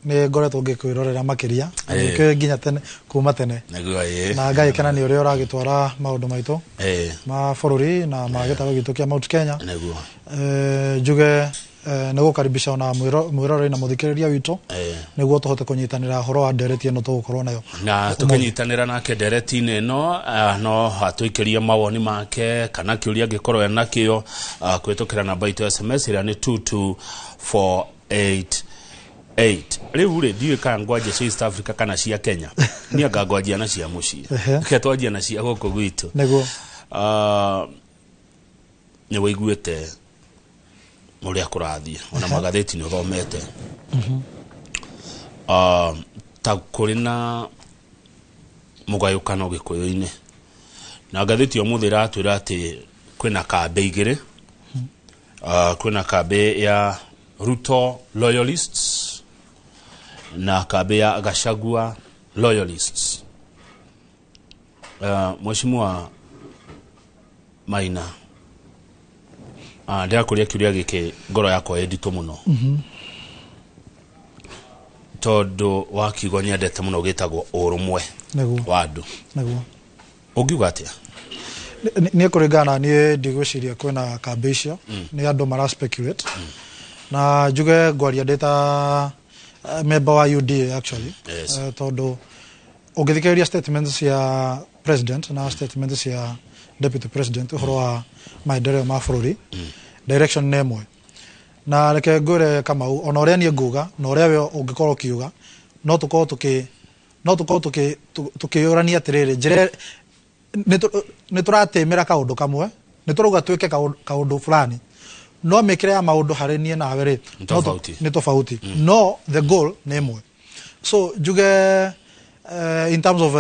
nä ngoretwo ngä kwä rorera makä nginya tene kuma tene na ngai kana nä å rä a å ragä twara maå ndå maitå ma bå rå ri na ma gä tarå gitå kä a Mount Kenya njuge nä gå karibisha ona mwä roreri na må thikä rä ria witå nä guo tå hote kå nyitanä ra horo wa ndereti ä no tå gå korwo nayo na tå kä nyitanä ra nake ndereti-inä ä no no atå ikä rie mawoni make kana kä å ria angä korwo enakä o kwä tå kä ra namba itå SMS ä rä a nä 22488 rä u rä ndiä kana ngwanjia cia East Africa kana cia Kenya nä anga ngwanjia na cia må ciä ke twanjia na cia gå kå gwitå nä wå iguä te å rä a kå rathiä ona magathäti nä å thomete ta kå rä na må gayå kano gä kå yå-inä na ngathäti å må thä ratwä ra atä kwä na kambä igä rä kwä na kambä ya Ruto loyalists na kambä ya Gachagua loyalists. Mheshimiwa Maina ndä rakå ria kä å ria gä kä ngoro yakwa ä nditå må no tondå wa kiugo nä endete må no gä tagwo å rå mwe wa andå å ngiuga atä a nä kå rä ngana niä ndigwä ciria kwä na kambä icio nä andå mara speculate na njuge ngwaria ndä ta member wa UDA actually tondå å ngä thikä rä ria statement cia president na statement cia deputy president å horo wa maendeleo ma bå rå ri direction nä ĩmwe na reke ngwĩre Kamau ona ũrĩa niĩ nguga na ũrĩa we ũngĩkorwo ũkiuga no tũkorwo tũkĩũrania atĩrĩrĩ njĩra nĩ tũratĩmĩra kaũndũ kamwe nĩ tũrauga twĩke kaũndũ fulani no mĩkĩre ya maũndũ harĩ niĩ nawe rĩ nĩ tofauti no the goal nĩ ĩmwe so njuge in terms of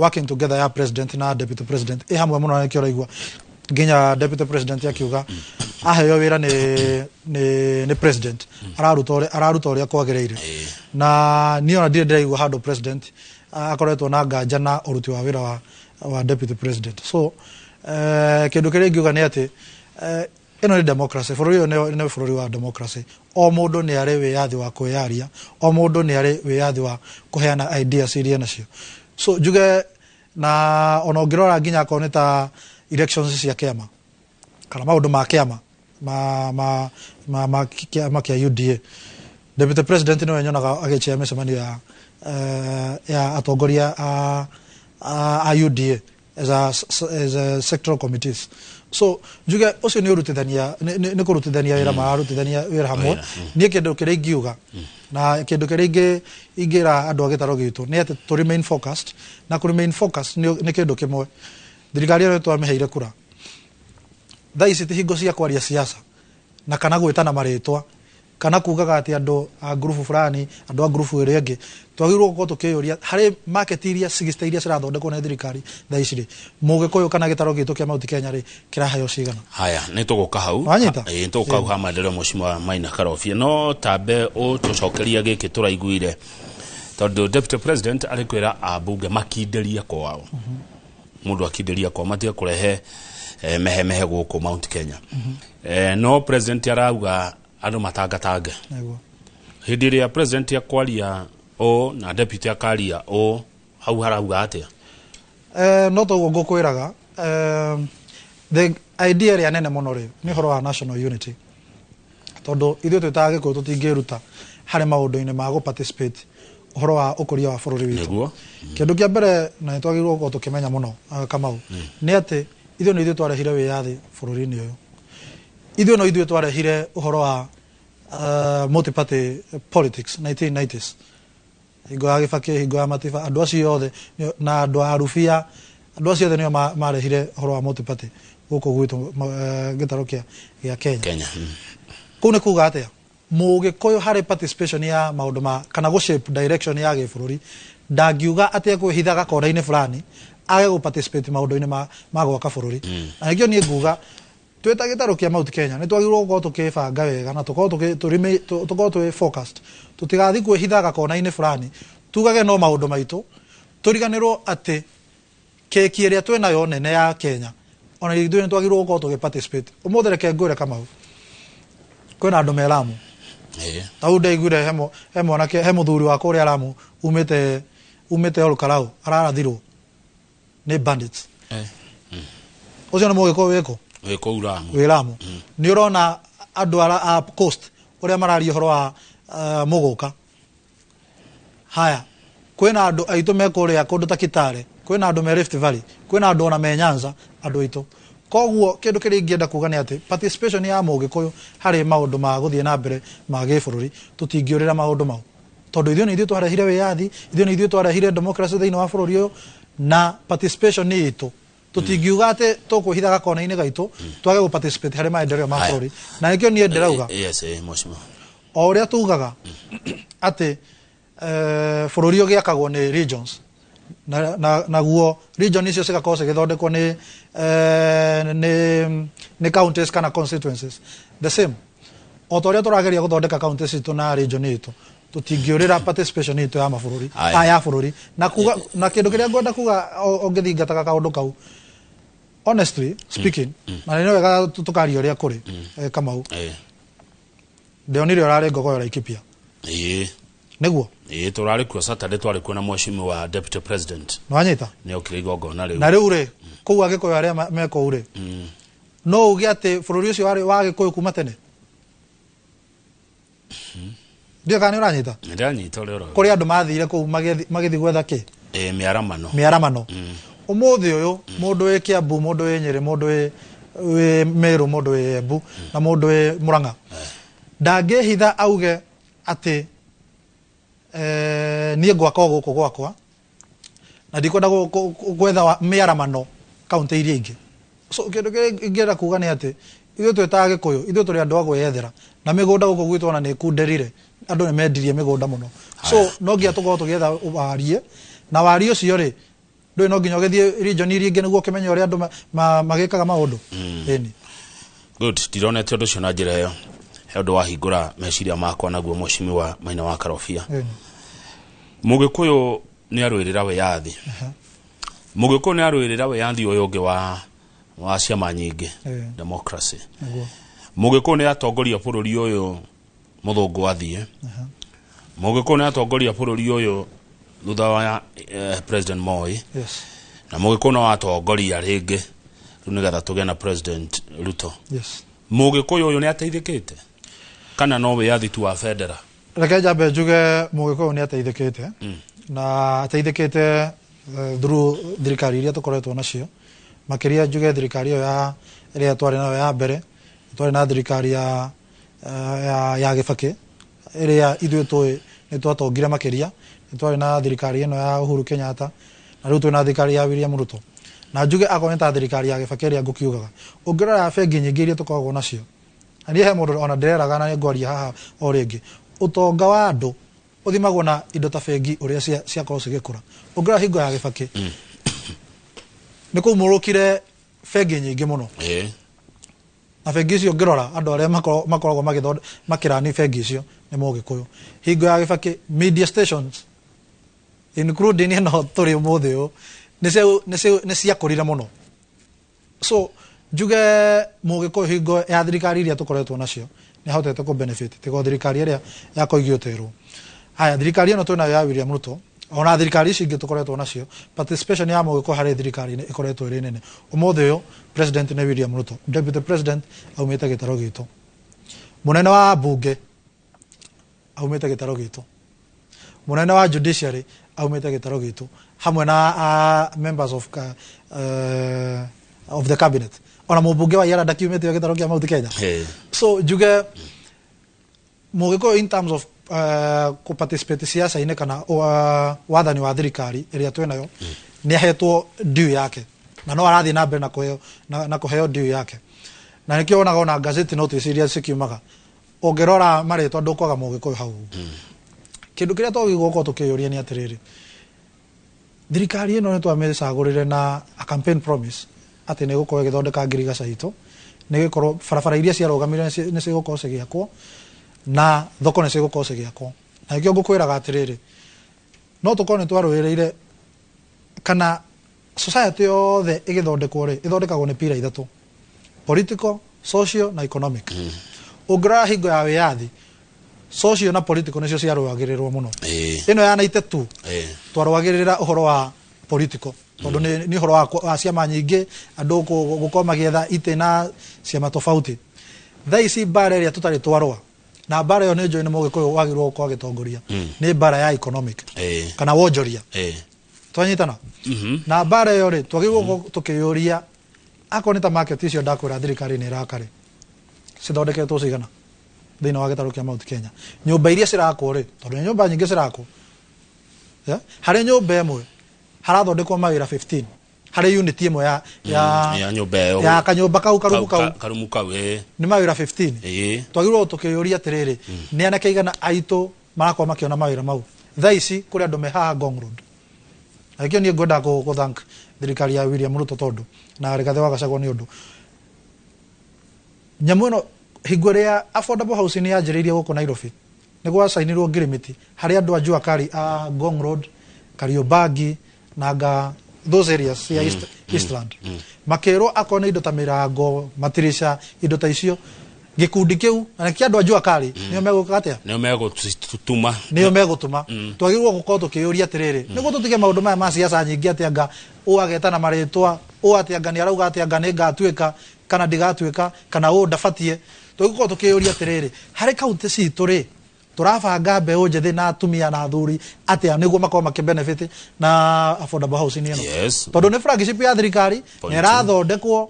working together ya president na deputy president hamwe mũno na nĩkĩo ũraigua nginya deputy president akiuga aheo wĩra nĩ president araruta ũrĩa kwagĩrĩire na niĩ ona ndirĩ ndĩraigua handũ president akoretwo na nganja na ũruti wa wĩra wa deputy president so kĩndũ kĩrĩa ingiuga nĩ atĩ ĩno nĩ democracy bũrũri ũyũ nĩ bũrũri wa democracy o mũndũ nĩ arĩ wĩyathi wa kwĩyaria o mũndũ nĩ arĩ wĩyathi wa kũheana ideas iria nacio so njuge na ona ũngĩrora nginya akorwo nĩ ta elections cia kĩama kana maũndũ ma kĩama ma kĩa UDA deputy president nĩwe nyonaga agĩchia mĩcemanio ya atongoria a UDA as a sectoral committees so njuge ũcio nĩ ũrutithania nĩ kũrutithania wĩra mararutithania wĩra hamwe niĩ kĩndũ kĩrĩa ingiuga na kĩndũ kĩrĩa ingĩra andũ a gĩtarũ gitũ nĩ atĩ to remain focused na kũ remain focused nĩ kĩndũ kĩmwe thirikari ĩno twamĩheire kura thaa ici ti hingo cia kwaria siasa na kana gwĩtana marĩtwa kana kugaga atĩ andũ a grupu fulani andũ a grupu ĩrĩa ĩngĩ twagĩrĩirwo gũkorwo tũkĩyũria harĩ market iria 60 iria cirathondekwo nĩ thirikari thaa ici rĩ mũgĩkũyũ kana gĩtarũ gitũ kĩa Mount Kenya rĩ kĩraheo cigana haya nĩ tũgũka hau nĩ tũgũka hau ha maendeleo Mheshimiwa Maina Karobia no tambe ũtũcokeria gĩkĩ tũraiguire tondũ deputy president arĩ kwĩra ambunge makindĩria kwao mundu akindĩria kwa matia kũrehe mehe gũkũ Mount Kenya no president arauga andũ matangatange hĩndĩ ĩrĩa president akwaria o na deputy akaria o hau harauga atĩa no toguo ngũkwĩraga the idea ĩrĩa nene mũno rĩ nĩ ũhoro wa national unity tondũ ithuĩ twĩtaga Gĩkũyũ tũtingĩruta harĩ maũndũ-inĩ ma gũ-participate ũhoro wa ũkũria wa bũrũri witũ kĩndũ kĩa mbere na nĩtwagĩrĩirwo gũkorwo tũkĩmenya mũno Kamau nĩ atĩ ithuĩ nĩ ithuĩ twarehire wĩyathi bũrũri-inĩ ũyũ ithuĩ no ithuĩ twarehire ũhoro wa multi-party politics 1990s hingo ya Kibaki hingo ya Matiba andũ acio othe na andũ a Rubia andũ acio othe nĩo marehire ũhoro wa multi-party gũkũ gwitũ gĩtarũ gĩa Kenya kũu nĩ kuga atĩa mũgĩkũyũ harĩ participation ya maũndũ ma kana gũ-shape direction ya gĩbũrũri ndangiuga atĩ kwĩhithaga kona-inĩ fulani age gũ-participate maũndũ-inĩ ma gwaka bũrũri na nĩkĩo niĩ nguga twĩta gĩtarũ kĩa Mount Kenya nĩ twagĩrĩirwo gũkorwo tũkĩbanga wega na tũkorwo twĩ focused tũtigathiĩ kwĩhithaga kona-inĩ fulani tugage no maũndũ maitũ tũriganĩrwo atĩ keki ĩrĩa twĩnayo nene ya Kenya ona ithuĩ nĩ twagĩrĩirwo gũkorwo tũgĩ-participate ũmũthĩ reke ngwĩre Kamau kwĩna andũ me Lamu tau ndaiguire he mwanake he muthuri wa kuria Lamu umite Olkarau ararathirwo ni bandits ucio ni mugiko wiko Lamu ni urona andu a coast uria mararia horo wa muguka haya kwina andu aitu me kuria kundu ta Kitale kwina andu me Rift Valley kwina andu ona me Nyanza andu aitu koguo kindu kiri ingienda kuga ni ati participation ya mugikuyu hari maundu ma guthie na mbere ma gibururi tutingiurira maundu mau tondu ithio ni ithio twarehire wiyathi ithio ni ithio twarehire democracy thiini wa bururi uyu na participation ni itu tutingiuga ati tukuhithaga kona-ini gaitu twage gu participate hari maendeleo ma bururi na nikio nie ndirauga mheshimiwa o uria tugaga ati bururi ugiakagwo ni regions na guo region icio cigakorwo cigithondekwo ni counties kana constituencies the same o ta uria turageria guthondeka counties itu na region itu tutingiurira participation itu ya mabururi ya bururi na kuga na kindu kiria ngwenda kuga ongithingataga kaundu kau honestly speaking na nino wega tukaria uria kuri Kamau ndionire urare ngogo ya Laikipia niguo turari kwa Saturday twari kuona mheshimiwa wa deputy president nwanyita ni okirigo na riu na riu ri kuu agikoyo aria meko uri no ugi ati bururi ucio wa gikoyo kuma tene ndio kana uranyita ndanyita rero kuri andu mathire kuu magithi gwetha ki miaramano umuthi uyu mundu wi Kiambu mundu wi Nyeri mundu wi Meru mundu wi Embu na mundu wi Murang'a ndangihitha auge ati nie gwaka guku gwakwa na ndikwenda gwetha miaramano kaunti iria ingi so kindu ngienda kuga ni ati ithuĩ twĩtaga Gĩkũyũ ithuĩ tũrĩ andũ a gwĩyethera na mĩgũnda gũkũ gwitũ ona nĩ kunderire andũ nĩ mendirie mĩgũnda mũno so no nginya tũkorwo tũgĩetha warie na warie ũcio rĩ ndũĩ no nginya ũgĩthiĩ region iria ingĩ nĩguo ũkĩmenye ũrĩa andũ magĩkaga maũndũ ĩni good ndironete ũndũ ũcio na njĩra ĩyo he ũndũ wahingũra meciria makwa naguo mheshimiwa Maina wa Karobia Mũgĩkũyũ nĩ arũĩrĩra wĩyathi Mũgĩkũyũ nĩ arũĩrĩra wĩyathi ũyũ ũngĩ wa ciama nyingĩ democracy Mũgĩkũyũ nĩ atongoria bũrũri ũyũ mũthũngũ athie Mũgĩkũyũ nĩ atongoria bũrũri ũyũ thutha wa president Moi na Mũgĩkũyũ no atongoria rĩngĩ rĩu nĩgetha tũgĩe na president Ruto Mũgĩkũyũ ũyũ nĩ ateithĩkĩte kana no wĩyathi tu wa federal reke njambe njuge Mũgĩkũyũ nĩ ateithĩkĩte na ateithĩkĩte through thirikari iria tũkoretwo nacio makiria njuge thirikari ĩyo ya ĩrĩa twarĩ nayo ya mbere twarĩ na thirikari ya Gĩbakĩ ĩrĩa ithuĩ tũĩ nĩ twatongire makiria nĩ twarĩ na thirikari ĩno ya Uhuru Kenyatta na rĩu twĩ na thirikari ya William Ruto na njuge akorwo nĩ ta thirikari ya Gĩbakĩ ĩrĩa ngũkiugaga ũngĩrora bengi nyingĩ iria tũkoragwo nacio na niĩ he mũndũ ona ndĩreraga na nĩngwaria haha o rĩngĩ ũtonga wa andũ ũthimagwo na indo ta bengi ũrĩa ciakorwo cigĩkũra ũngĩrora hingo ya Gĩbakĩ nĩ kũmũrũkire bengi nyingĩ mũno na bengi icio ngĩrora andũ arĩa makoragwo makĩrani bengi icio nĩ Mũgĩkũyũ hingo ya Gĩbakĩ media stations including ĩno tũrĩ ũmũthĩ ũyũ nĩ ciakũrire mũno so njuge Mũgĩkũyũ hingo ya thirikari iria tũkoretwo nacio nĩ hotete kũ benefit tiga thirikari ĩrĩa ya kũigĩoterwo haya thirikari ĩno twĩnayo ya William Ruto ona thirikari ici ingĩ tũkoretwo nacio participation ya Mũgĩkũyũ harĩ thirikari ĩkoretwo ĩrĩ nene ũmũthĩ ũyũ president nĩ William Ruto deputy president aumĩte gĩtaro gitũ mũnene wa bunge aumĩte gĩtaro gitũ mũnene wa judiciary aumĩte gĩtaro gitũ hamwe na members of the cabinet ona mũmbunge wa Yara ndakiumĩte gĩtaro kĩa Mount Kenya so njuge Mũgĩkũyũ in terms of ku participate siasa-inĩ kana wathani wa thirikari ĩrĩa twĩnayo nĩ ahetwo due yake na no arathiĩ na mbere na kũheo due yake na nĩkĩo wonaga ona gazeti notice iria cikiumaga ũngĩrora marĩtwa ndũkwaga Mũgĩkũyũ hau kĩndũ kĩrĩa twagĩrĩirwo gũkorwo tũkĩyũria nĩ atĩrĩrĩ thirikari ĩno nĩ twamĩcagũrĩre na a campaign promise atĩ nĩ gũkorwo ĩgĩthondeka ngirigaca itũ nĩ gũkorwo barabara iria ciarũgamire nĩ cigũkorwo cigĩakwo na thoko nĩ cigũkorwo cigĩakwo na nĩkĩo ngũkwĩraga atĩrĩrĩ no tũkorwo nĩ twarũĩrĩire kana society yothe ĩgĩthondekwo rĩ ĩthondekagwo nĩ pira ithatũ political social na economic ũngĩrora hingo ya wĩyathi social na political nicio ciarũagĩrĩrwo mũno ĩno ya naite tu twarũagĩrĩra ũhoro wa political tondu ni horo wa ciama nyingĩ andũ gũkorwo magĩetha ite na ciama tofauti thaa ici bara ĩrĩa tũtarĩ twarũa na bara ĩyo nĩ njũĩ nĩ mũgĩkũyũ wagĩrĩirwo gũkorwo agĩtongoria nĩ bara ya economic kana wonjoria twanyitana na bara ĩyo rĩ twagĩrĩirwo tũkĩyũria akorwo nĩ ta market icio ndakwĩra thirikari nĩ ĩrakarĩ cithondeketwo cigana thĩinĩ wa gĩtarũ kĩa Mount Kenya nyũmba iria cirakwo rĩ tondũ nĩ nyũmba nyingĩ cirakwo harĩ nyũmba ĩmwe harathondekwo mawĩra 15 harĩ unit ĩmwe ya nyũmba ĩyo ya kanyũmba kau karumu kau nĩ mawĩra 15 twagĩrĩirwo tũkĩyũria atĩrĩrĩ nĩ anake igana aitũ marakorwo makĩona mawĩra mau thaa ici kũrĩ andũ mehaha Ngong Road akĩo niĩ ngwenda gũthank thirikari ya William Ruto tondũ na Rigathi wa Gachagua nĩ ũndũ nyamũ ĩno hingo ĩrĩa affordable housing yanjĩrĩirie gũkũ Nairobi nĩ gwacainirwo ngirimiti harĩ andũ a Jua Kali a Ngong Road Kariobangi nanga those areas cia Eastland makero akona indo ta mirango matirisha indo ta icio gikundi kiu na kĩa andũ a Jua Kali nĩo megũka atĩa nĩo megũtuma twagĩrĩirwo gũkorwo tũkĩyũria atĩrĩrĩ nĩguo tũtige maũndũ maya ma siasa nyingĩ atĩanga ũagetana marĩtwa ũatĩanga nĩ arauga atĩanga nĩ ngatuĩka kana ndigatuĩka kana ndabatie twagĩrĩirwo tũkĩyũria atĩrĩrĩ harĩ kaunti citũ rĩ turabanga mbeũ njĩthĩ na atumia na athuri atĩa nĩguo makorwo makĩbenefit na affordable housing ĩno tondũ nĩ flagship ya thirikari nĩ ĩrathondekwo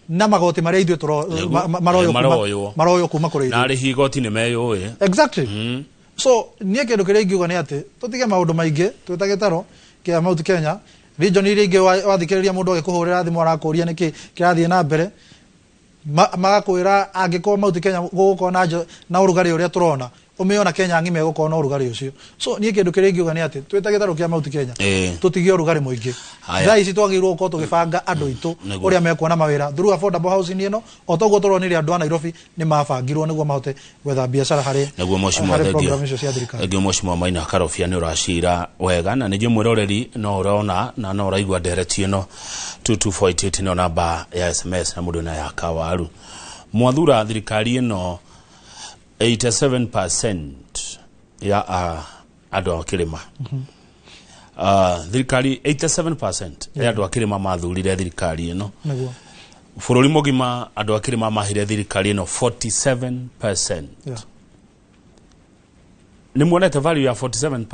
na magoti marĩa ithuĩ maroyo kuma kũrĩ na arĩhi igoti nĩ meyũĩ exactly so niĩ kĩndũ kĩrĩa ingiuga nĩ atĩ tũtige maũndũ maingĩ twĩta gĩtaro kĩa Mount Kenya region iria ingĩ wathikĩrĩria mũndũ agĩkũhũrĩra thimũ arakũria nĩkĩ kĩrathiĩ na mbere magakwĩra angĩkorwo Mount Kenya gũgũkorwo na ũrugarĩ ũrĩa tũrona umeona Kenya ngime gũkorwo na ũrugarĩ ũcio so niĩ kĩndũ kĩrĩa ingiuga nĩ atĩ twĩta gĩtaro kĩa Mount Kenya tũtigie ũrugarĩ mũingĩ thaa ici twagĩrĩirwo gũkorwo tũgĩbanga andũ aitũ ũrĩa mekuona mawĩra through affordable housing ĩno o toguo tũronire andũ a Nairobi nĩ mabangirwo nĩguo mahote gwetha biacara harĩ program icio cia thirikari nĩguo Mheshimiwa Maina Karobia nĩ ũracira wega na nĩguo mwĩroreri no ũrona na no ũraigua ndereti ĩno 2248 no namba ya SMS na mũndũ na ya kawaru mwathura thirikari ĩno 87% ya andũ a Kĩrĩma thirikari 87% ya andũ a Kĩrĩma mathurire thirikari ĩno bũrũri mũgima andũ a Kĩrĩma mahire thirikari ĩno 47% nĩ muonete value ya 47%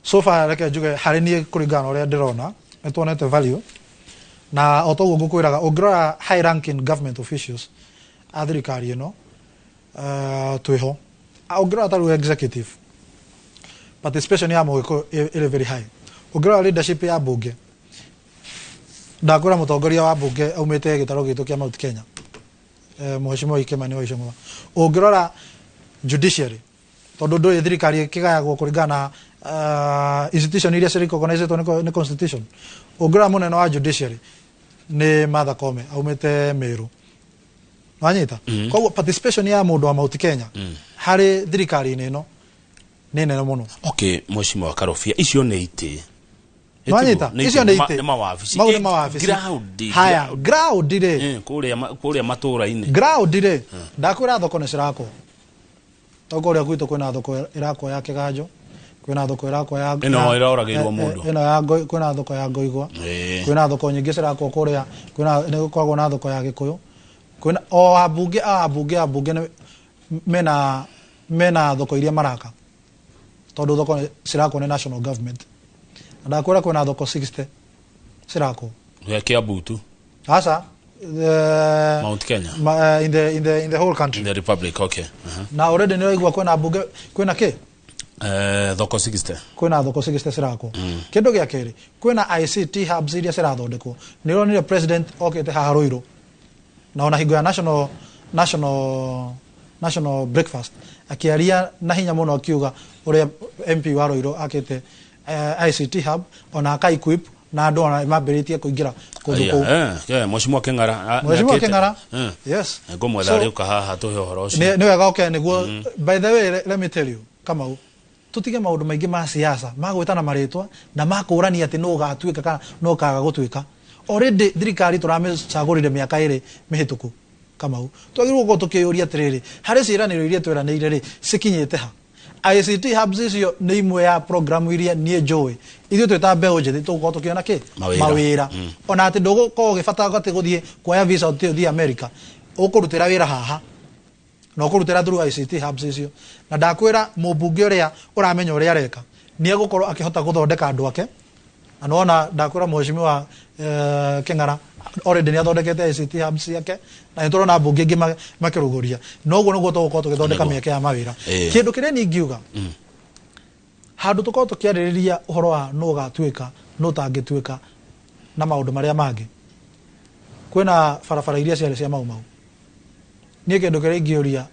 so far reke njuge harĩ niĩ kũringana ũrĩa ndĩrona nĩ tuonete value na o toguo ngũkwĩraga ũngĩrora high ranking government officials a thirikari ĩno twĩho ũngĩrora tarũ executive participation ya mũgĩkũyũ ĩrĩ very high ũngĩrora leadership ya mbunge ndakwĩra mũtongoria wa mbunge aumĩte gĩtarũ gitũ kĩa Mount Kenya Mheshimiwa Kimani wa Ichung'wa ũngĩrora judiciary tondũ ndũĩ thirikari kĩgayagwo kũringana institution iria cirĩ recognized nĩ constitution ũngĩrora mũnene wa judiciary nĩ Martha Koome aumĩte Meru wanyita kwa participation ya mũndũ wa Mount Kenya harĩ thirikari-inĩ ĩno nĩ nene mũno okay Mheshimiwa Karobia icio nĩ itĩ wanyita icio nĩ itĩ maũndũ mawabici haya ground rĩ kũrĩa matũũra-inĩ ground rĩ ndakwĩra thoko nĩ cirakwo togo ũrĩa gwitũ kwĩna thoko ĩrakwo ya Kĩganjo kwĩna thoko ĩrakwo ya ĩno ĩroragĩrwo mũndũ ĩno ya kwĩna thoko ya Ngoigwa kwĩna thoko nyingĩ cirakwo kũrĩa kwĩna nĩ gũkoragwo na thoko ya Gĩkũyũ kwĩna o abunge mena thoko iria maraka tondũ thoko cirakwo nĩ national government ndakwĩra kwĩna thoko 60 cirakwo ya Kiambu tu asa Mount Kenya in the whole country in the republic okay na already nĩ waigua kwĩna bunge kwĩna kĩ thoko 60 kwĩna thoko 60 cirakwo kĩndũ gĩa kerĩ kwĩna ICT hubs iria cirathondekwo nĩ ronire president okĩte haha Ruiru na ona hingo ya national breakfast akiaria na hinya mũno akiuga ũrĩa MP wa Ruiru akĩte ICT hub ona aka equip na andũ ona mambĩrĩtie kũingĩra kũndũ kũu Mheshimiwa Kĩng'ara yes ngũmwetha rĩu kahaha tũhe ũhoro ũcio nĩ wega okay nĩguo by the way let me tell you Kamau tutige maũndũ maingĩ ma siasa magwĩtana marĩtwa na makũrania atĩ no gatuĩka kana no kaga gũtuĩka already thirikari tũramĩcagũrire mĩaka ĩrĩ mĩhĩtũku Kamau twagirwo go tukiyuria atiriri hari ciraniro iria tweranire ri cikinyite ha ICT hubs icio ni imwe ya program iria nie njoi ithu twita mbeo njithi tugo tukiona ki mawira ona ati ndugo ko gifata gati guthie kuoya visa uthi America ukurutira wira haha no kurutira through ICT hubs icio na ndakwira mubunge uria uramenya uria areka ni egukorwo akihota guthondeka andu ake anona ndakwira mheshimiwa King'ara already ni athondekete ICT hubs yake na niturona bunge ingi makiruguria noguo niguo tugukorwo tugithondeka mieke ya mawira kindu kiria ni ngiuga handu tukorwo tukiaririria uhoro wa no gatwika no tangitwika na maundu maria mangi kwina barabara iria ciari cia mau ni kindu kiria ngiuria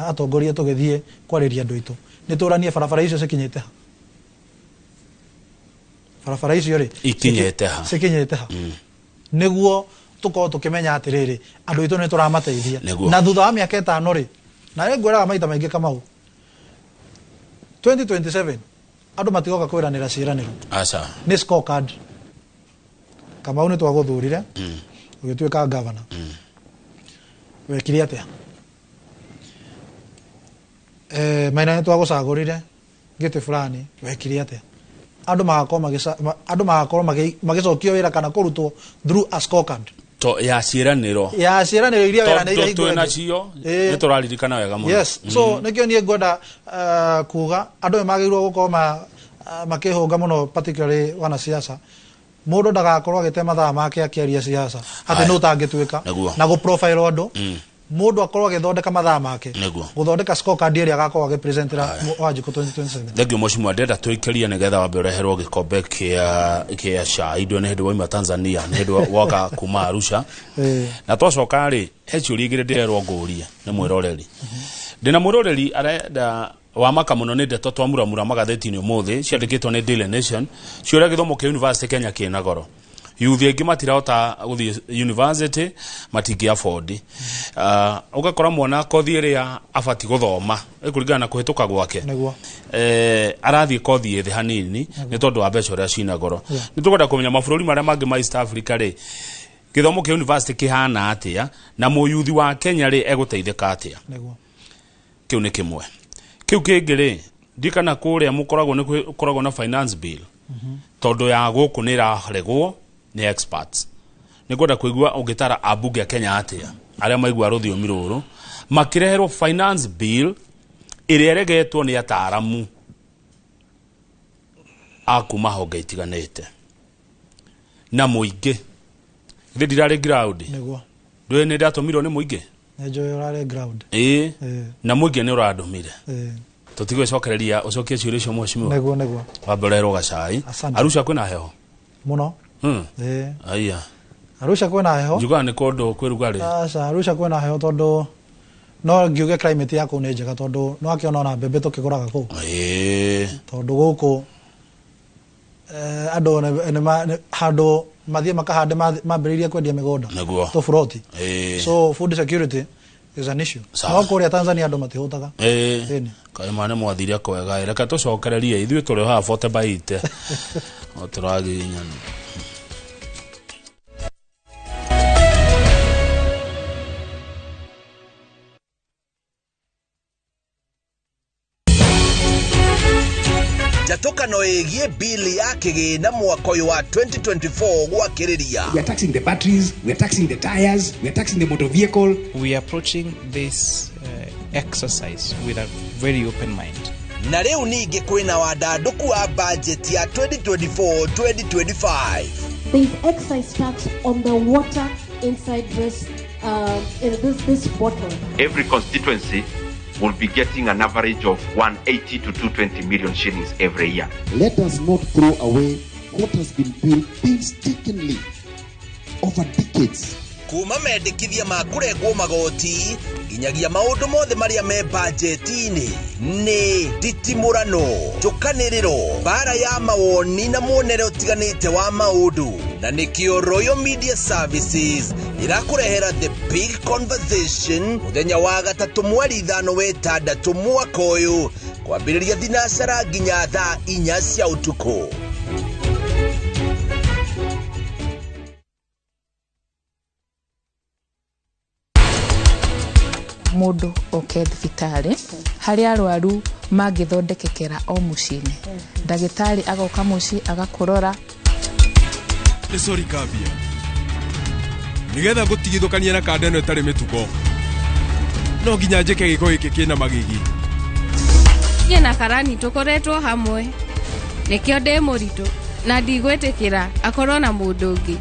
atongoria tugithie kwariria andu itu nituranie barabara icio cikinyite ha barabara icio ri ikinyite ha cikinyite ha niguo tukorwo tukimenya atiriri andu itu ni turamateithia na thutha wa miaka 5 ri na ngwiraga maita maingi Kamau 2027 andu matigoka kwiranira ciraniro aca ni scorecard Kamau ni twaguthurire ugituika governor wekire atia maina ni twagucagurire giti fulani wekire atia andu magakorwo magicokio wira kana kurutwo through a scorecard to ya ciraniro iria wera na iria twena cio ni turaririkana wega muno yes so nikio nie ngwenda kuga andu magirwo gukoma makihunga muno particularly wana siasa mundu ndagakorwo agite mathaa make akiaria siasa ati no tangitwika na go profile andu mundu akorwo agithondeka mathaa make guthondeka scorecard iria agakorwo agipresentera Wanjiku 2027 thegio mheshimiwa ndenda tuikaria nigetha wambe ureherwo gikombe kia cai ndio ni hindi waima Tanzania ni hindi waka kuma Arusha na twacoka ri he ciuri igire ndirerwo nguria ni mwiroreri ndina mwiroreri arenda wa maka muno ni ndeto twamuramura magatheti-ini umuthi ciandikitwo ni Daily Nation ciuria githomo kia University Kenya kina goro youth aingi matirahota guthie university matingi afford ugakora mwana kothi iria afati guthoma ikuringana na kuhituka gwake arathie kothi ithi hanini ni tondu wa mbeca uria cina goro ni tukwenda kumenya mabururi maria mangi ma East Africa ri githomo kia university kihana atia na muyuthi wa Kenya ri eguteithika atia kiu ni kimwe kiu kingi ri ndikana kuria mukoragwo ni koragwo na finance bill tondu ya guku ni raregwo ni experts ni kwenda kuigua ungitara abunge Kenya atia aria maigua ruthiomi ruru makireherwo finance bill iria regetwo ni ataramu akuma honge itiganite na muingi ndirari ground niguo ndwe ni ndatumirwo ni muingi njoyo urare ground na muingi ni urandomire tutigwe cokereria ucokie ciuria cio mheshimiwa niguo wambererwo gacai Arusha kwina heho muno aya Arusha kwina heho njuga ni kundu kwirugari Arusha kwina heho tondu no ngiuge climate yako ni njega tondu no akiona na mbembe tukiguraga ku tondu guku andu ne handu mathie makahande mambiriria kwendia migunda to froti so food security is an issue no kuria Tanzania andu matihutaga kai mane mwathiria kwega reka tucokererie ithuĩ turi ha 40 by 8 o turaginya Jatokano egie bili ya kigina mwaka uyu wa 2024 gwakiriria. We are taxing the batteries, we are taxing the tires, we are taxing the motor vehicle. We are approaching this exercise with a very open mind. Na leo ninge kwina wadanduku wa budget ya 2024-2025. There is excise tax on the water inside this bottle. Every constituency will be getting an average of 180 to 220 million shillings every year. Let us not throw away what has been built painstakingly over decades. Kuma mendekithia makurengwo magoti nginyagia maundu mothe maria me budget-ini ni titimurano tukaniriro bara ya mawoni na muonere utiganite wa maundu na nikio Royal Media Services irakurehera the big conversation muthenya wa gatatu mweri 5 wetandatu mwaka uyu kwambiriria thinacara nginya thaa 4 cia utuku. mundu oke thibitari hari arwaru mangithondekekera o mucini ndagitari agoka muci agakurora ni sorry kabia nigetha gutigithukania na kanda ino itari mituko no nginya njike giko giki kina magigi ye na karani tukoretwo hamwe nikio ndi muritu na ndigwetikira akorwo na mundu ungi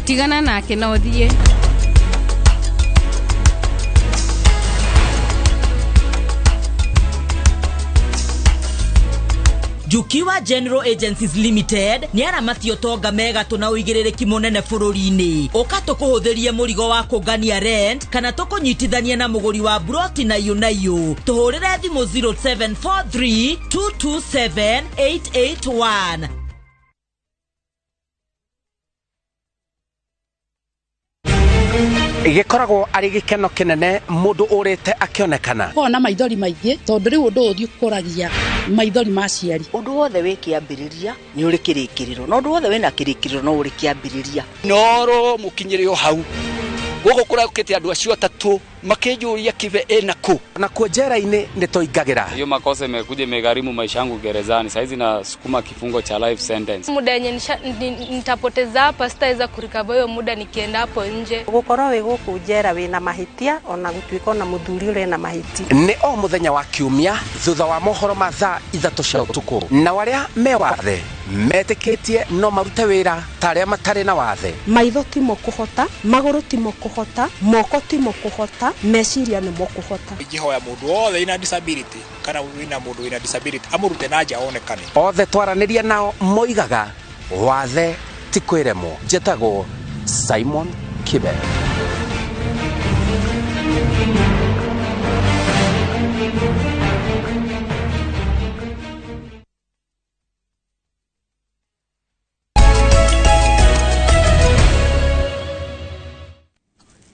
tigana nake no thie Jukiwa General Agencies Limited ni aramatio tonga mega tuna uigirereki munene bururi-ini ukato kuhuthiria murigo wa kungania rent kana tukunyitithania na muguri wa broti na iyo tuhurire thimu 0743 227 881 gikoragwo ari gikeno kinene mundu urite akionekana ona maithori maingi tondu riu undu uthi ukuragia maithori maciari undu wothe wikiambiriria ni uri kirikiriro no undu wothe wina kirikiriro no uri kiambiriria noro mukinyirio hau guko kurakite andu acio atatu makijuria kive enaku na kuojera-ini nitoingagira hiyo makosa imekuja imegharimu maisha yangu gerezani saizi na sukuma kifungo cha life sentence muda yenye nitapoteza hapa sitaweza kurikava hiyo muda nikienda hapo nje gukorwo wi guku njera wina mahitia ona gutwika na muthuri uri na mahiti ni o muthenya wa kiumia thutha wa mohoro ma thaa 3 cia utuku na waria me wathe metikitie no marute wira taria matari na wathe maitho timo kuhota maguru timo kuhota moko timo kuhota meciria ni mokuhota ijihoya mundu othe ina disability kana wina mundu wina disability amurute na nja onekane othe twaraniria nao moigaga wathe ti kwiremwo njetago Simon Kibe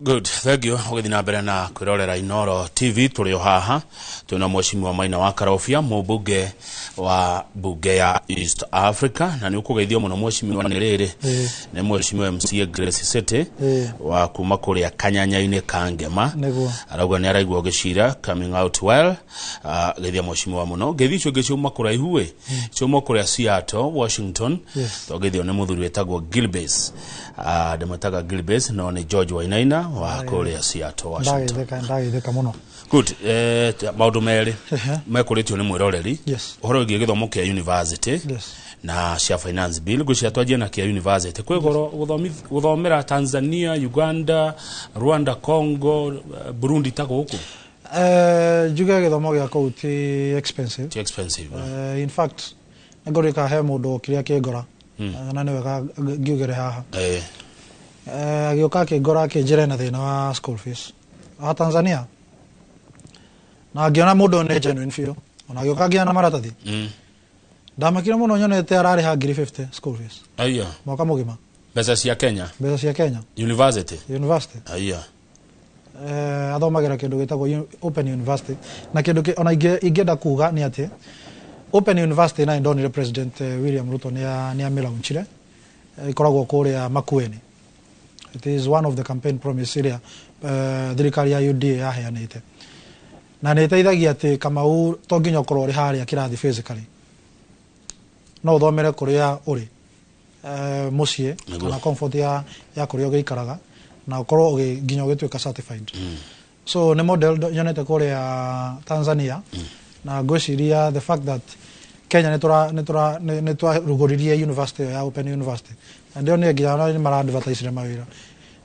Good, thank you. Ugithina mbere na kwirorera Inoro TV turi haha tuna mheshimiwa Maina wa Karofia mubunge wa bunge ya East Africa na ni ukugeithio muno mheshimiwa niriri ni mheshimiwa MCA Grace City wa kuma kuria Kanyanya-ini Kangema arauga ni araigwa gicira coming out well geithia mheshimiwa muno geithio gicuma kuraihu cuma kuria Seattle Washington to geithio ni muthuri wetagwo Gilbert demataga Gilbert no ni George Wainaina wa kuria Seattle Washington ndagitheka muno good maundu meri mekuritio ni mwiroreri uhoro wigi githomo kia university na cia finance bill gucia twajia na kia university kwegoro guthomera Tanzania Uganda Rwanda Congo Burundi tako huko juga githomo gia kou ti expensive in fact ngorika he mundu kiria kingora na niwega ngiugere haha agioka kingora kinjire na thina wa school fees a Tanzania na ngiona mundu ne genuine feel ona agioka ngia na maratathi ndamakira muno nyonete arari ha 50 school fees aiya mwaka mugima pesa cia Kenya university aiya athomagira kindu gitagwo open university na kindu ona ingenda kuga ni ati open university na ndonire president William Ruto ni amelaunchire ikoragwo kuria Makueni. It is one of the campaign promise area thirikari ya UDA yaheanite na nä teithagia atä Kamau to nginya korwo ri haria kirathi physically no thomere kuria uri mucie kana comfort ya kuria ugiikaraga na ukorwo nginya ugituika certified so ni model nyonete kuria Tanzania na ngwiciria the fact that Kenya ni twarugoririe university ya open university and ndio nginya ni mara advertise mawira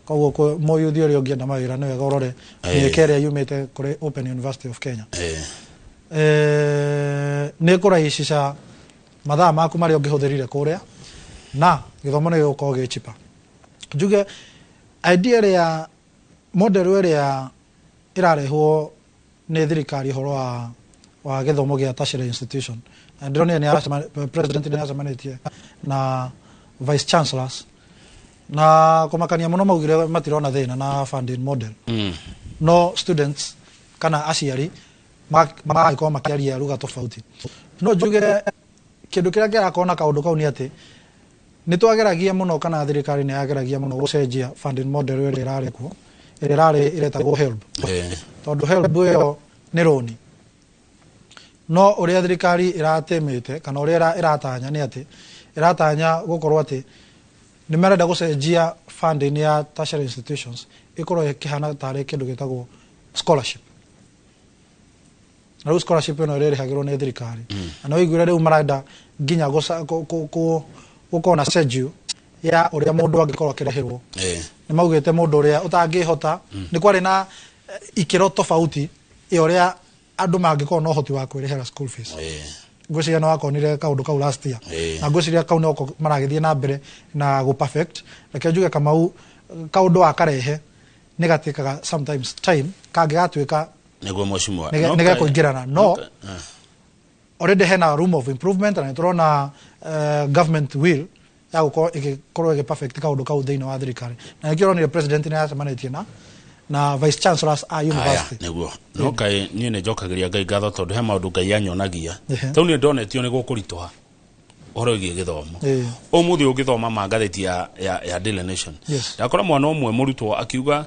koguo moyuthi uri ungienda mawira ni wega urore niekere yumite kuri Open University of Kenya ni kuraicisha mathaa maku mari ungihuthirire kuria na githomo ni gukorwo gi cheaper njuge idea ya model ya irarehwo ni thirikari horo wa githomo gia tertiary institution ndio ni president ni azamanĩtie na vice chancellors na kumakania muno maugire matirona thina na funding model no students kana aciari magiko makiaria lugha tofauti no njuge kindu kiria kirakona kaundu kau ni ati ni twageragia muno kana thirikari ni yageragia muno gucenjia funding model ĩrĩa ĩrarĩ kuo irarä iretagwo HELB tondu HELB ĩyo nĩ rũni no ũrĩa thirikari ĩratĩmĩte kana ũrĩa ĩratanya nĩ atĩ ĩratanya gũkorwo atĩ nĩ marenda gũcenjia funding ya tertiary institutions ĩkorwo ĩkĩhana tarĩ kĩndũ gĩtagwo scholarship na rĩu scholarship ĩno ĩrĩrĩhagĩrwo nĩ thirikari na no iguĩre rĩu marenda nginya gũkorwo na schedule ya ũrĩa mũndũ angĩkorwo akĩrĩhĩrwo nĩ maugĩte mũndũ ũrĩa ũtangĩhota nĩ kwarĩ na ikĩro tofauti ũrĩa andũ mangĩkorwo na ũhoti wa kwĩrĩhĩra school fees ngwĩciria no wakonire kaũndũ kau last year na ngwĩciria kau noko maragĩthiĩ na mbere na go perfect reke njuge Kamau kaũndũ akarehe nĩ gatĩkaga sometimes time kangĩgatuĩka nĩguo mheshimiwa nĩge kũingĩrana no already hena room of improvement na tũrona government will ya gũkorwo ĩgĩkorwo perfect kaũndũ kau thĩinĩ wa thirikari na nĩkĩo ũronire president nĩ acemanĩtie na vice chancellors a university nĩguo no kaĩ niĩ nĩ njokagĩria Ngai ngatho tondũ he maũndũ Ngai anyonagia tondũ niĩ ndonetio nĩ gũkũritũha ũhoro wĩgiĩ gĩthomo ũmũthĩ ũgĩthoma ma ngathĩti ya Daily Nation ndakora mwana ũmwe mũrutwo akiuga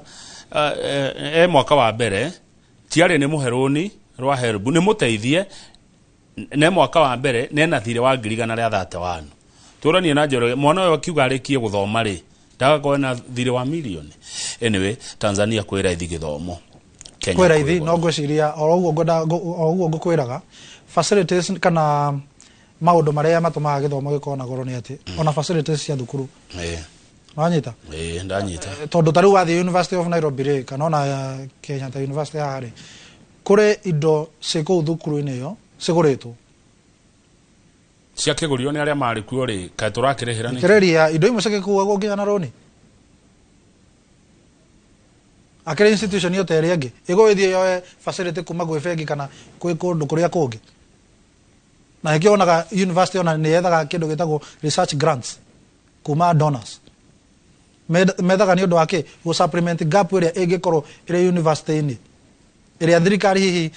mwaka wa mbere tiarĩ nĩ mũhe rũni rwa HELB nĩ mũteithie nĩ mwaka wa mbere nena thirĩ wa ngirigana rĩa 31 tũranie na njoro mwana ũyũ akiuga arĩkie gũthoma rĩ ndagakorwo na thirĩ wa milioni anyway Tanzania kwĩ raithi gĩthomo kwĩ raithi no ngwĩciria o ũguo ngũkwĩraga facilities kana maũndũ marĩa matũmaga gĩthomo gĩkorwo na goro nĩ atĩ ona facilities cia thukuru wanyita ndanyita tondũ tarĩu wathiĩ University of Nairobi rĩ kana ona Kenyatta University ya harĩ kũrĩ indo cikũu thukuru-inĩ ĩyo cigũrĩtwo cia kĩgũrio nĩ arĩa marĩ kuo rĩ kaĩ tũrakĩrĩhĩra nĩ kĩrĩria indo imwe cigĩkuagwo nginya na rũni akĩrĩ institution yo terĩ ĩngĩ ĩgũgĩthiĩ yoe facility kuma gwĩ bengi kana kwĩ kũndũ kũrĩa kũngĩ na nĩkĩo onaga university ona nĩ yethaga kĩndũ gĩtagwo research grants kuma donors methaga nĩ ũndũ wa kĩ gũ supplement gap ĩrĩa ĩngĩkorwo ĩrĩ university-inĩ ĩrĩa thirikari hihi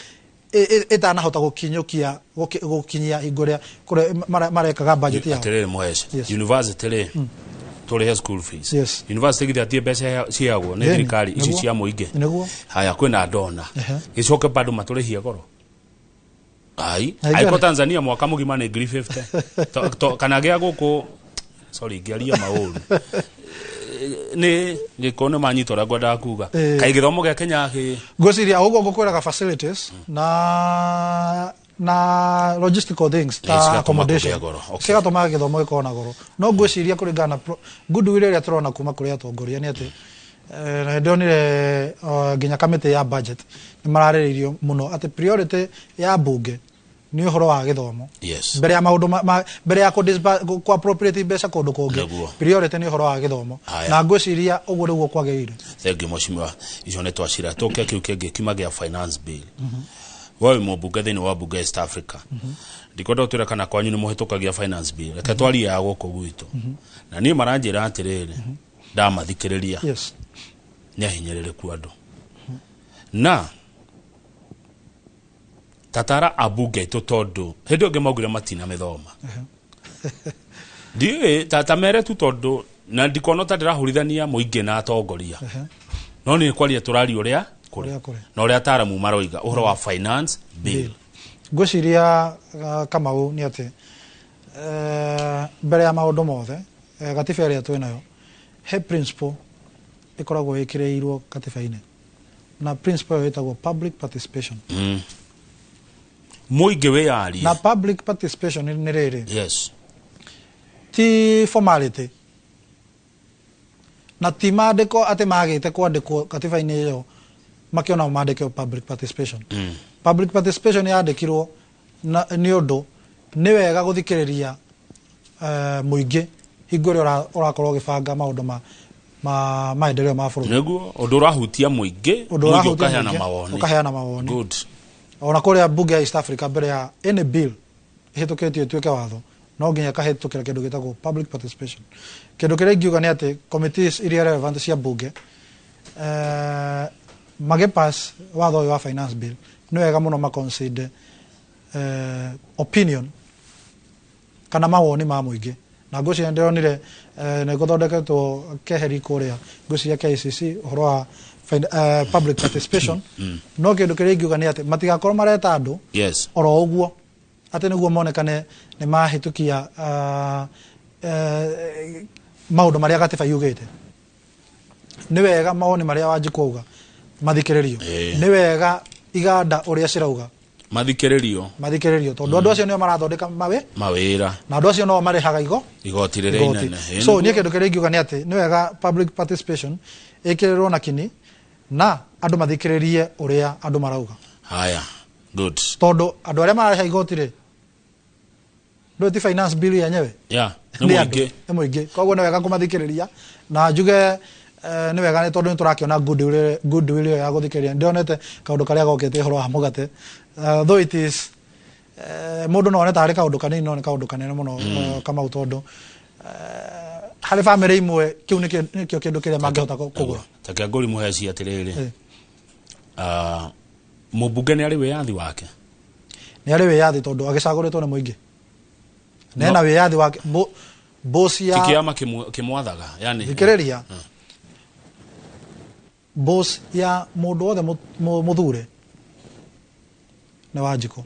itanahota gũkinyia hingo ĩrĩa marekaga budget yao atĩrĩrĩ Mohes university rĩ tũrĩhe school fees university githĩ mbeca ciagwo nĩ thirikari ici cia mũingĩ haya kwĩna ndona gĩcoke bado matũrĩhia goro aiko Tanzania mwaka mũgima nĩ 350 kana gĩa gũkũ sorry ngĩaria maũru nĩ gĩkone manyitora ngwenda kuga kaĩ gĩthomo gĩa Kenya ngwĩciria ũguo ngũkwĩraga facilities na logistical things ta accommodation cigatũma gĩthomo gĩkorwo na goro no ngwĩciria kũringana na goodwill ĩrĩa tũrona kuma kũrĩ atongoria nĩ atĩ ndonire nginya kamĩtĩ ya budget nĩ mararĩrĩirio mũno atĩ priority ya mbunge nĩ ũhoro wa gĩthomo mbere ya maũndũ mbere ya ku appropriate mbeca kũndũ kũngĩ priority nĩ ũhoro wa gĩthomo na ngwĩciria ũguo nĩguo kwagĩrĩire thengi mheshimiwa icio nĩ twacira tũke kĩu kĩngĩ kiuma gĩa finance bill wewe mũmbunge thĩinĩ wa bunge East Africa ndikwenda ũtwĩre kana kwanyu nĩ mũhĩtũkagia finance bill reke twarie ya gũkũ gwitũ na niĩ maranjĩra atĩrĩrĩ ndamathikĩrĩria nĩ ahinyĩrĩrĩku andũ na tatara abunge aitũ tondũ hĩndĩ ĩngĩ maugire matina mĩthoma ndiĩ tata mere tu tondũ na ndikona ta ndĩrahũrithania mũingĩ na atongoria no nĩ kwaria tũrari ũrĩa na ũrĩa ataramu maroiga ũhoro wa finance bill ngwĩciria Kamau nĩ atĩ mbere ya maũndũ mothe gatiba ĩrĩa twĩnayo he principle ĩkoragwo ĩkĩrĩirwo katiba-inĩ na principle ĩyo ĩtagwo public participation mũingĩ wĩyarie na public participation nĩ rĩrĩ ti formality na ti maandĩko atĩ magĩte kwandĩkwo katiba-inĩ ĩyo makĩona maandĩke public participation public participation yandĩkirwo nĩ ũndũ nĩ wega gũthikĩrĩria mũingĩ hingo ĩrĩa ũrakorwo ũgĩbanga maũndũ ma maendeleo ma bũrũri nĩguo ũndũ ũrahutia mũingĩ ũkaheana mawoni ona kũrĩa bunge ya East Africa mbere ya any bill ĩhĩtũkĩtio ĩtuĩke watho no nginya kahĩtũkĩra kĩndũ gĩtagwo public participation kĩndũ kĩrĩa ingiuga nĩ atĩ committees iria relevant cia bunge magĩpass watho ũyũ wa finance bill nĩ wega mũno maconsider opinion kana mawoni ma mũingĩ na ngũciria ndĩronire nĩ gũthondeketwo keheri kũrĩa ngũciria KCC ũhoro wa public participation no kĩndũ kĩrĩa ingiuga nĩ atĩ matigakorwo mareta andũ oro ũguo atĩ nĩguo monekane nĩ mahĩtũkia maũndũ marĩa gatiba yugĩte. Nĩ wega mawoni marĩa Wanjikũ auga mathikĩrĩrio, nĩ wega iganda ũrĩa cirauga mathikĩrĩrio tondũ andũ acio nĩo marathondeka mawĩra na andũ acio no marĩhaga igoti rĩrĩa inene. So niĩ kĩndũ kĩrĩa ingiuga nĩ atĩ nĩ wega public participation ĩkĩrĩrwo na kini na andũ mathikĩrĩrie ũrĩa andũ marauga. Haya, good. Tondũ andũ arĩa mararĩha igoti rĩ ndio ti finance bill yenyewe nĩ mũingĩ koguo nĩ wega kũmathikĩrĩria na njuge nĩ wega nĩ tondũ nĩ tũrakĩona goodwill ya gũthikĩrĩria. Ndionete kaũndũ karĩa gokĩte ũhoro wa mũgate though it is mũndũ no one tarĩ kaũndũ kanini no nĩ kaũndũ kanene mũno Kamau tondũ harĩ family imwe kĩu nĩkĩo kĩndũ kĩrĩa mangĩhota kũgũra. Ta Kĩangũri Mũheci atĩrĩrĩ mũmbunge nĩ arĩ wĩyathi wake nĩ arĩ wĩyathi tondũ agĩcagũrĩtwo nĩ mũingĩ nena wĩyathi wake bosi ya kĩama kĩmwathaga yani thikĩrĩria boss ya mũndũ wothe mũthure nĩ Wanjikũ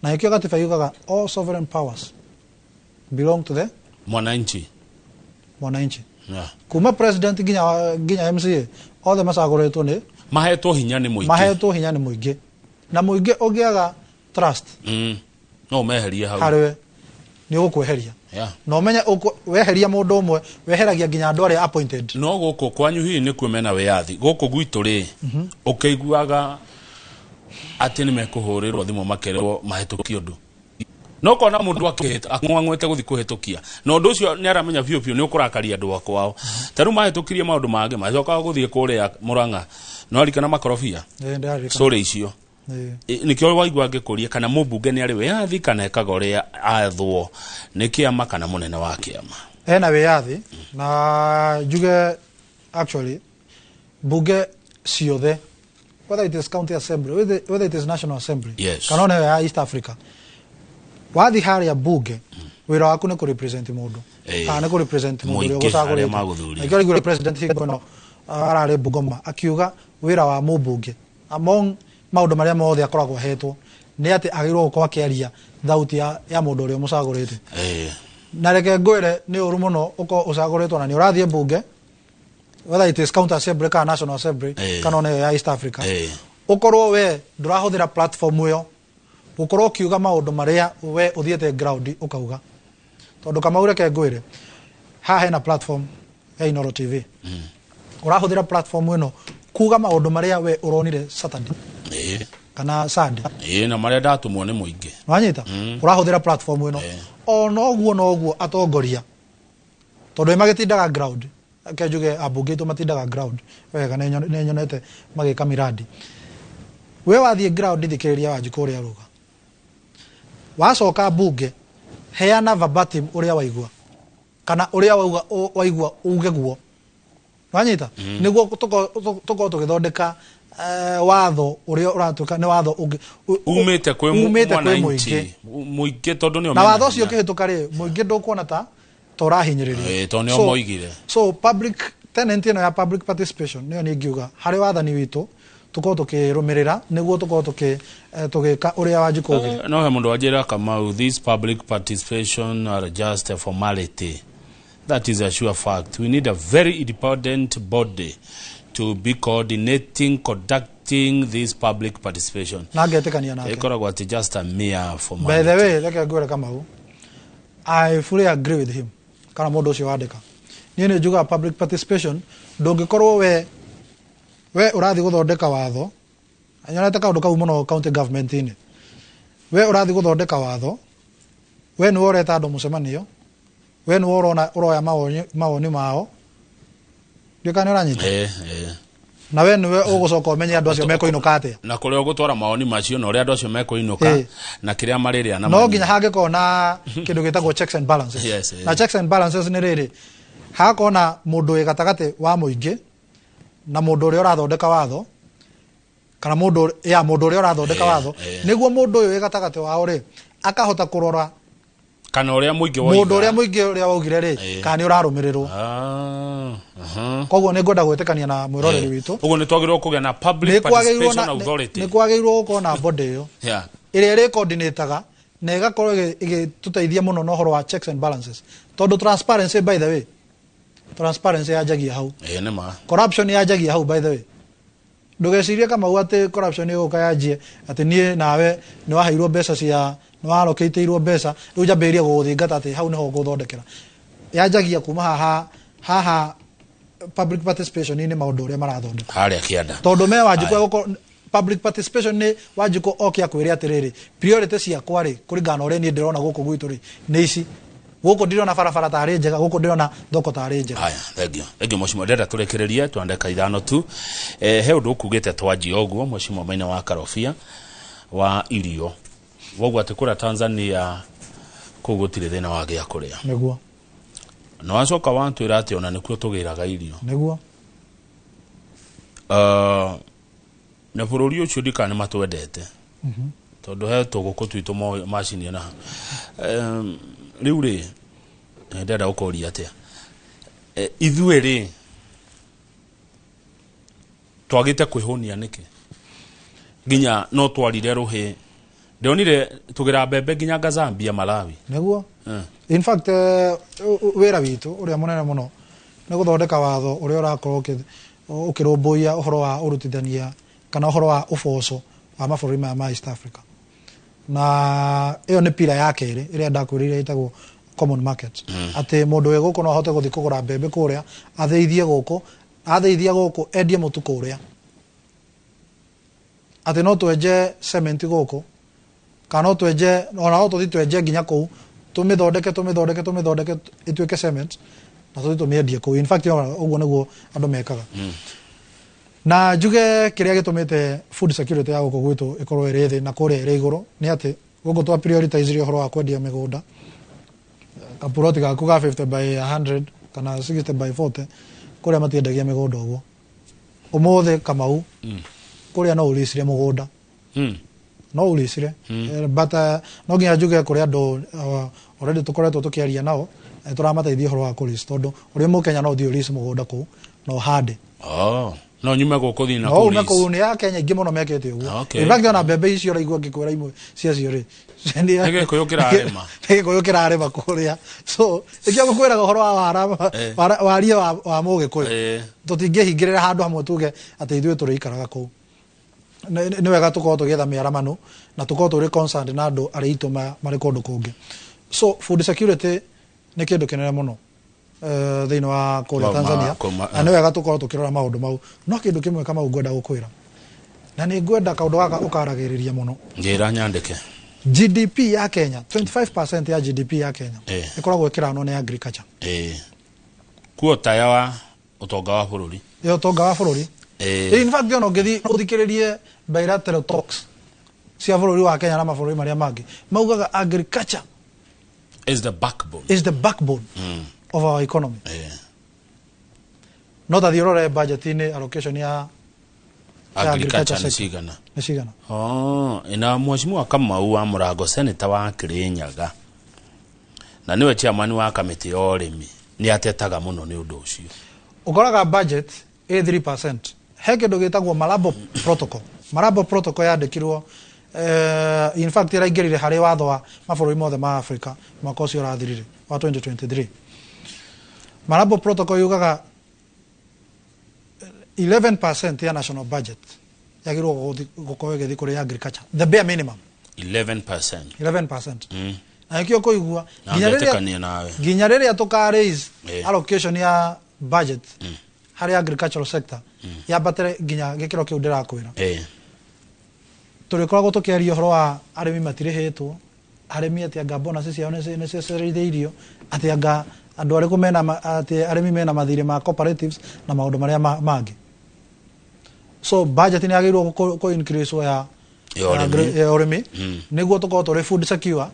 na ĩkĩo gatiba yugaga all sovereign powers belong to the mwananchi kuma president nginya MCA othe macagũrĩtwo nĩ mahetwo hinya nĩ mũingĩ na mũingĩ ũngĩaga trust no meherie hau harĩwe nĩ ũgũkweheria no menye weheria mũndũ ũmwe weheragia nginya andũ arĩa appointed. No gũkũ kwanyu hihi nĩ kuo mena wĩyathi gũkũ gwitũ rĩ ũkĩiguaga atĩ nĩ mekũhũrĩrwo thimũ makerwo mahĩtũkie ũndũ no kona mũndũ akĩng'wang'wete gũthiĩ kũhĩtũkia na ũndũ ũcio nĩ aramenya biũ biũ nĩ ũkũrakaria andũ akwao. Ta rĩu mahĩtũkirie maũndũ mangĩ macokaga gũthiĩ kũrĩa Mũrang'a no arikana makorobia sore icio nikio waigua ngĩkũria kana mũmbunge nĩ arĩ wĩyathi kana ekaga ũrĩa athwo nĩ kĩama kana mũnene wa kĩama ena wĩyathi na njuge actually bunge ciothe whether it is county assembly whether it is national assembly kana ona ya East Africa wathi harĩa bunge wĩra waku nĩ kũrepresent mũndũ kana nĩ kũrepresent mũndũ ũrĩa ũgũcagũrĩtwo. Nĩkĩo rĩu president Higũno ararĩ Bungoma akiuga wĩra wa mũmbunge among maũndũ marĩa mothe akoragwo ahetwo nĩ atĩ agĩrĩirwo gũkorwo akĩaria thauti ya mũndũ ũrĩa mũcagũrĩte. Na reke ngwĩre nĩ ũru mũno ũkorwo ũcagũrĩtwo na nĩ ũrathiĩ bunge whether it is county assembly kana national assembly kana ona ya East Africa ũkorwo we ndũrahũthĩra platform ĩyo gũkorwo ũkiuga maũndũ marĩa we ũthiĩte ground ũkauga tondũ Kamau reke ngwĩre haha hena platform ya Inooro TV ũrahũthĩra platform ĩno kuga maũndũ marĩa we ũronire Saturday kana Sunday na marĩa ndatumwo nĩ mũingĩ wanyita ũrahũthĩra platform ĩno ona ũguo atongoria tondũ magĩtindaga ground kenjuge abunge tu matindaga ground wega nĩ nyonete magĩka miradi we wathiĩ ground thikĩrĩria Wanjikũ ũrĩa aruga wacoka bunge heana verbatim ũrĩa waigua kana ũrĩa waigua uge guo wanyita nĩguo tuko tũgĩthondeka watho ũrĩa ũratuĩka nĩ watho umĩte kwĩ mũingĩ tondũ nĩo na watho ũcio ũkĩhĩtũka rĩ mũingĩ ndũkuona ta tũrahinyĩrĩrio tondũ nĩo moigire. So public tenant ĩno ya public participation nĩyo niĩ ngiuga harĩ wathani witũ tuko tukirũmĩrĩra nĩguo tuko tũgĩka ũrĩa Wanjikũ oigire. No he mũndũ wanjĩra Kamau, this public participation are just a formality. That is a sure fact. We need a very independent body to be coordinating, conducting this public participation. Nagetekania nake. Ikoragwo ati just a mere formality. By the way, leke ngwĩre Kamau, I fully agree with him. Kana mũndũ ũcio wandĩka. Niĩ nĩ njuga public participation ndũngĩkorwo we ũrathiĩ gũthondeka watho. Anyonete kaũndũ kau mũno county government-inĩ. We ũrathiĩ gũthondeka watho. We nĩ woreta andũ mũcemanio. We nĩ ũroya mawoni mao. Ndikana ũranyita. Na we nĩwe ũgũcoka ũmenye andũ acio mekũinũka atĩa. Na kũrĩa ũgũtwara mawoni macio na ũrĩa andũ acio mekũinũka na kĩrĩa marĩrĩa na no nginya hangĩkorwo na kĩndũ gĩtagwo checks and balances. Na checks and balances nĩ rĩrĩ hagakorwo na mũndũ wĩ gatagatĩ wa mũingĩ na mũndũ ũrĩa ũrathondeka watho kana mũndũ ũrĩa ũrathondeka watho nĩguo mũndũ ũyũ wĩ gatagatĩ wao rĩ akahota kũrora kana uria muingi woiga mundu uria muingi uria waugire ri kana ni urarumirirwo koguo ni ngwenda gwetekania na mwiroreri witu uguo ni twagirwo kugia na public participation authority ni kwagirwo gukorwo na body iyo iria iri coordinateaga na igakorwo igituteithia muno na uhoro wa checks and balances tondu transparency by the way transparency yajagia hau nema corruption yajagia hau by the way ndugecirie kama uate corruption iguka yajie ati nie nawe ni waheirwo mbeca cia ni warokeiteirwo mbeca riu jambiria guthingata ati hau niho guthondekera yajagia kuma haha public participation ni maundu uria marathondeka haria kianda tondu me wajiko public participation ni wajiko okia kwire atiriri priority cia kwari kuringana uria ni ndirona guku gwitu ri ni ici guku ndirona barabara tari njega guku ndirona thoko tari njega haya thank you mheshimiwa ndenda turekererie twandeka ithano tu he undu ukugite twaji oguo mheshimiwa Maina wa Karobia wa irio woguo atikura Tanzania kugutire thina wa gia kuria niguo no acoka wantu irate ona nikuo tugiraga irio niguo na bururi ucio ndikane matwendete tondu he tuguku twitu machine na riu ri ndenda ukoria atia ithuĩ ri twagite kwihunia niki ginya no twarire ruhi ndionire tugira mbembe ginya Zambia Malawi niguo in fact wira witu uria munene muno ni guthondeka watho uria urakorwo ukirumbuia uhoro wa urutithania kana uhoro wa uboco wa mabũrũri ma East Africa na iyo ni pila ya keri iria ndakwirire itagwo common market ati mundu we guko no ahote guthi kugura mbembe kuria atheithie guko endie mutu kuria ati no twenje cement guko kana no twenje ona no tuthi twenje nginya ku tumithondeke ituike cement na tuthi tumiendie ku in fact uguo niguo andu mekaga na juge kiria gitumite food security ya guko gwitu ikorwo iri thi na kuria iri iguru ni ati guko twa prioritize uhoro wa kwendia migunda kapuroti gaku ga 50 by 100 kana 60 by 40 kuria matiendagia migunda uguo umuthe Kamau kuria no ulicire mugunda no ulicire but no nginya juge kuria andu already tukoretwo tukiaria nao turamateithia uhoro wa kulici tondu uri mukenya no thi ulici mugunda ku no hande no nyume guku thina ku no ku ni ya Kenya ingi muno mekete uguo ibaki ona mbembe icio raigua ngikwira imwe cia cio ri nige kuyukira arema kuria so ikio gukwira uhoro wa waria wa mugikuyu tutingihingirira handu hamwe tuge ati ithuĩ tũrĩikaraga kũu ni wega tukorwo tũgĩetha mĩaramano na tukorwo tũrĩ concerned na andũ arĩa itũ marĩ kũndũ kũngĩ so food security ni kĩndũ kĩnene mũno thĩinĩ wa kũrĩa Tanzania na ni wega tukorwo tũkĩrora maũndũ mau no kĩndũ kĩmwe kama ngwenda gũkwĩra na nĩ ngwenda kaũndũ gaka ũkaragĩrĩria mũno njĩra nyandĩke GDP ya Kenya 25% ya GDP ya Kenya ikoragwo ĩkĩranwo nĩ agriculture kuota ya utonga wa bũrũri utonga wa bũrũri in fact ono ngithi uthikiririe bilateral talks cia bũrũri wa Kenya na mabũrũri marĩa mangĩ maugaga agriculture is the backbone of our economy no that the budget in allocation ya agriculture ni cigana ina mheshimiwa Kamau wa Murago senator wa Kirinyaga na niwe chairman wa kamiti ya urimi ni atetaga muno ni undu ucio ukoraga budget 3% he kindu gitagwo Malabo protocol yandikirwo in fact iraingirire hari watho wa mabũrũri mothe ma Africa mwaka ucio urathirire wa 2023 Malabo protocol yugaga 11% ya national budget yagirwo gukorwo githi kuri agriculture the bare minimum 11% na ikio kuigua ginya riria tuka raise allocation ya budget hari agricultural sector ya batere ginya gikiro kiu ndirakwira turikoragwo tukiaria uhoro wa arimi matirihetwo arimi ati anga bonus ciao ne cecereirio ati anga andu ariku mena ati arimi mena mathire ma cooperatives na maundu maria mangi so budget ni agirwo ko increase ya urimi niguo tukorwo turi food secure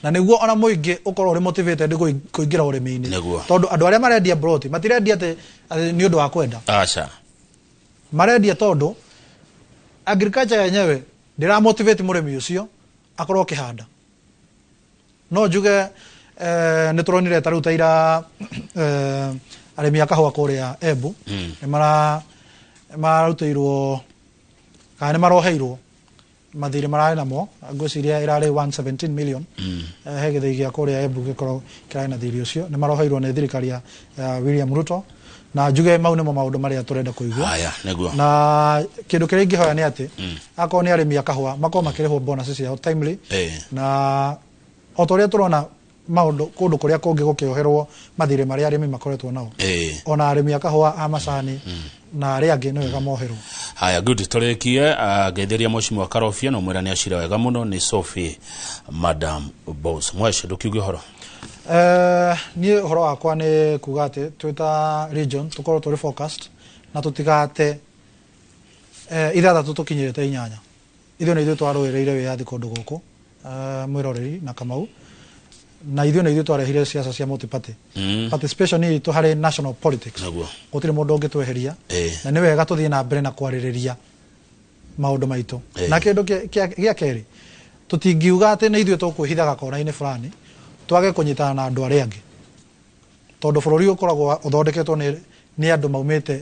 na niguo ona muingi ukorwo uri motivated kuingira urimi-ini tondu andu aria marendia broti matirendia ati ni undu wa kwenda acha marendia tondu agriculture yenyewe ndira motivate murimi ucio akorwo kihanda no njuge nä tå ronire ta rä u ta ira arä a kahåa kå rä a Embu nä mararutä irwo kana nä maroheirwo mathirä mararä namo ngå ciria ä rarä 117 million he gä thä gä a kå rä a Embu gä korwo kä rarä na thirä å cio nä maroheirwo nä thirikari ya William Ruto na njuge mau nä mo maå ndå marä a tå renda kå igua na kä ndå kä rä ingä hoya nä atä akorwo nä arä a kahåa makorwo makä rä hwo bonus ciao timely na o ta å rä a tå rona maundu kundu kuria kungi gukioherwo mathire maria arimi makoretwo nao ona arimi akahwa amacani na ari angi no wega moherwo. Haya, good, turekie getheria Mheshimiwa Karofia no mwira ni acira wega muno ni Sophie Madam Boss mweshe ndukiuge horo ni horo wakwa ni kuga ati twita region tukorwo turi focused na tutigate ithathatu tukinyirite inyanya ithuĩ nĩ ithuĩ twarũĩrĩire wĩyathi kũndũ gũkũ mwĩroreri na Kamau na ithuĩ nĩ ithuĩ twarehire siasa cia multi-party participation itũ harĩ national politics gũtirĩ mũndũ ũngĩtweheria na nĩ wega tũthiĩ na mbere na kwarĩrĩria maũndũ maitũ na kĩndũ gĩa kerĩ tũtingiuga atĩ nĩ ithuĩ tũkwĩhithaga kona-inĩ fulani twage kũnyitana na andũ arĩa angĩ tondũ bũrũri ũkoragwo ũthondeketwo nĩ andũ maumĩte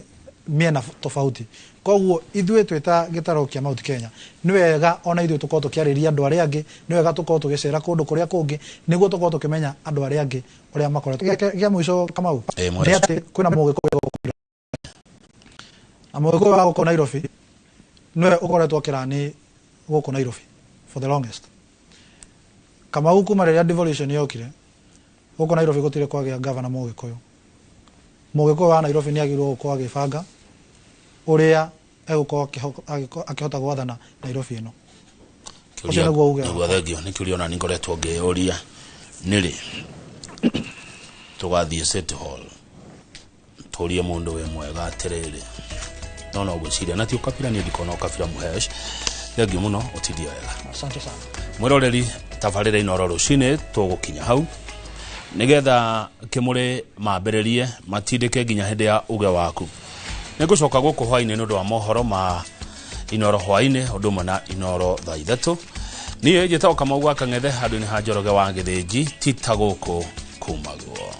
miena tofauti koguo ithuĩ twĩta gĩtaro kĩa Mount Kenya nĩ wega ona ithuĩ tũkorwo tũkĩarĩria andũ arĩa angĩ nĩ wega tũkorwo tũgĩcera kũndũ kũrĩa kũngĩ nĩguo tũkorwo tũkĩmenya andũ arĩa angĩ ũrĩa makoretwo gĩa mũico Kamau nĩ atĩ kwĩna mũgĩkũyũ na mũgĩkũyũ wa gũkũ Nairobi nĩwe ũkoretwo kĩrani gũkũ Nairobi for the longest. Kamau kuma rĩrĩa devolution yokire gũkũ Nairobi gũtirĩ kwagĩa governor mũgĩkũyũ wa Nairobi nĩ agĩrĩirwo gũkorwo agĩbanga ũrĩa egũkorwo akĩhota gwathana Nairobi ĩno. Ũcio nĩguo uge. Nĩguo thengio nĩ kĩũria ona nĩ ngoretwo ngĩũria nĩrĩ tũgathiĩ City Hall tũrie mũndũ we mwega atĩrĩrĩ no gwĩciria na ti ũkabira nĩ ndikona ũkabira mũhesh thengio mũno ũtithia wega. Asante sana. Mwĩroreri tabarĩra inoro rũcinĩ tũgũkinya hau nigetha kimuri mambĩrĩrie matindĩke nginya hĩndĩ ya uge waku nĩngũcoka gũkũ hwainĩ nĩ ũndũ wa mohoro ma inoro hwainĩ ũndũ ũmwe na inoro thaa ithatũ niĩ njĩtagwo Kamau gwa Kang'ethe handũ-inĩ ha Njoroge wa Gĩthĩnji tita gũkũ kumagwo.